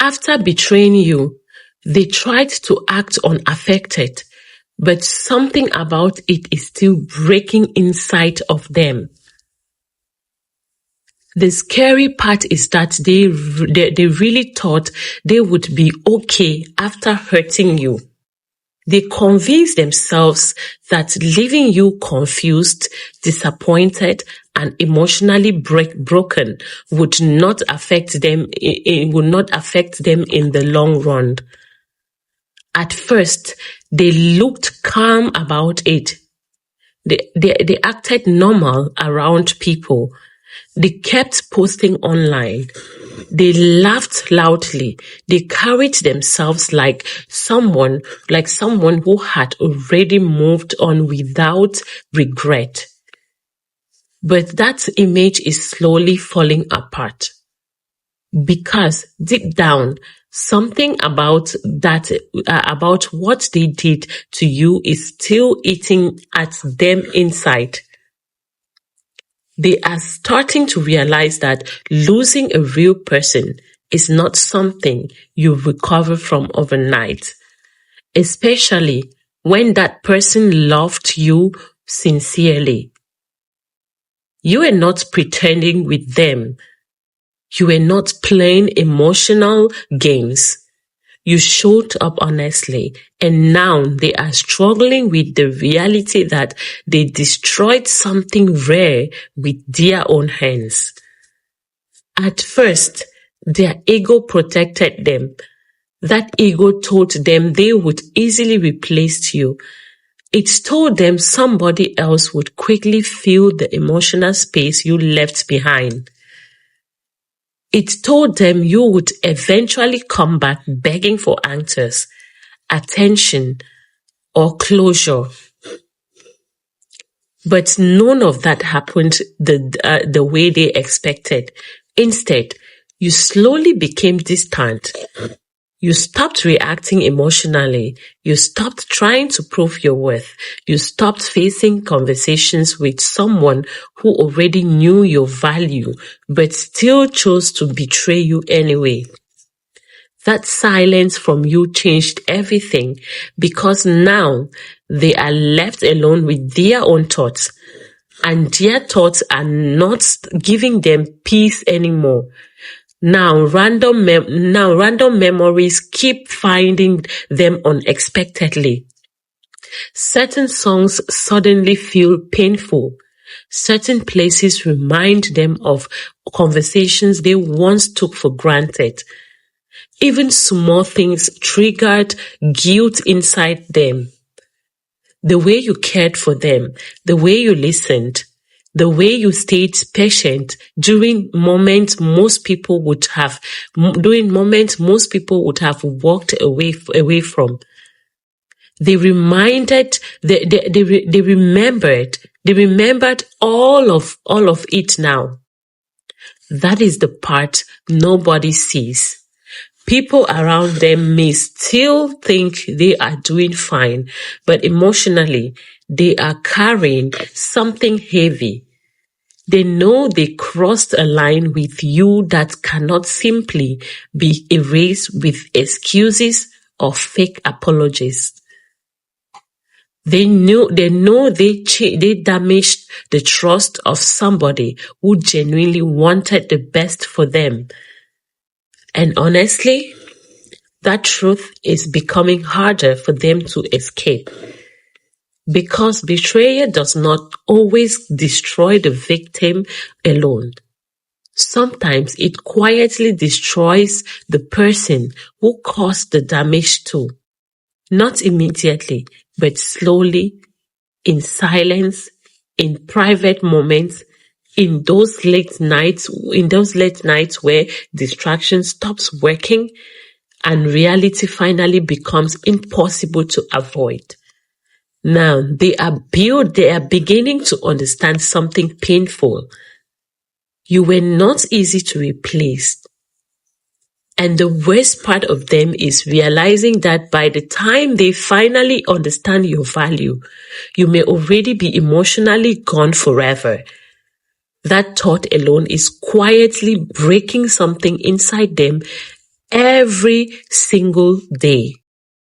After betraying you, they tried to act unaffected, but something about it is still breaking inside of them. The scary part is that they really thought they would be okay after hurting you. They convinced themselves that leaving you confused, disappointed, and emotionally broken would not affect them. It would not affect them in the long run. At first, they looked calm about it. They acted normal around people. They kept posting online. They laughed loudly. They carried themselves like someone who had already moved on without regret. But that image is slowly falling apart. Because deep down, something about what they did to you is still eating at them inside. They are starting to realize that losing a real person is not something you recover from overnight, especially when that person loved you sincerely. You are not pretending with them. You are not playing emotional games. You showed up honestly, and now they are struggling with the reality that they destroyed something rare with their own hands. At first, their ego protected them. That ego told them they would easily replace you. It told them somebody else would quickly fill the emotional space you left behind. It told them you would eventually come back begging for answers, attention, or closure. But none of that happened the way they expected. Instead, you slowly became distant. You stopped reacting emotionally. You stopped trying to prove your worth. You stopped facing conversations with someone who already knew your value, but still chose to betray you anyway. That silence from you changed everything, because now they are left alone with their own thoughts, and their thoughts are not giving them peace anymore. Now random memories keep finding them unexpectedly. Certain songs suddenly feel painful. Certain places remind them of conversations they once took for granted. Even small things triggered guilt inside them. The way you cared for them, the way you listened, the way you stayed patient during moments most people would have walked away from. They remembered all of it now. That is the part nobody sees. People around them may still think they are doing fine, but emotionally, they are carrying something heavy. They know they crossed a line with you that cannot simply be erased with excuses or fake apologies. They know they damaged the trust of somebody who genuinely wanted the best for them. And honestly, that truth is becoming harder for them to escape. Because betrayal does not always destroy the victim alone. Sometimes it quietly destroys the person who caused the damage too. Not immediately, but slowly, in silence, in private moments, in those late nights where distraction stops working and reality finally becomes impossible to avoid. Now they are beginning to understand something painful. You were not easy to replace. And the worst part of them is realizing that by the time they finally understand your value, you may already be emotionally gone forever. That thought alone is quietly breaking something inside them every single day.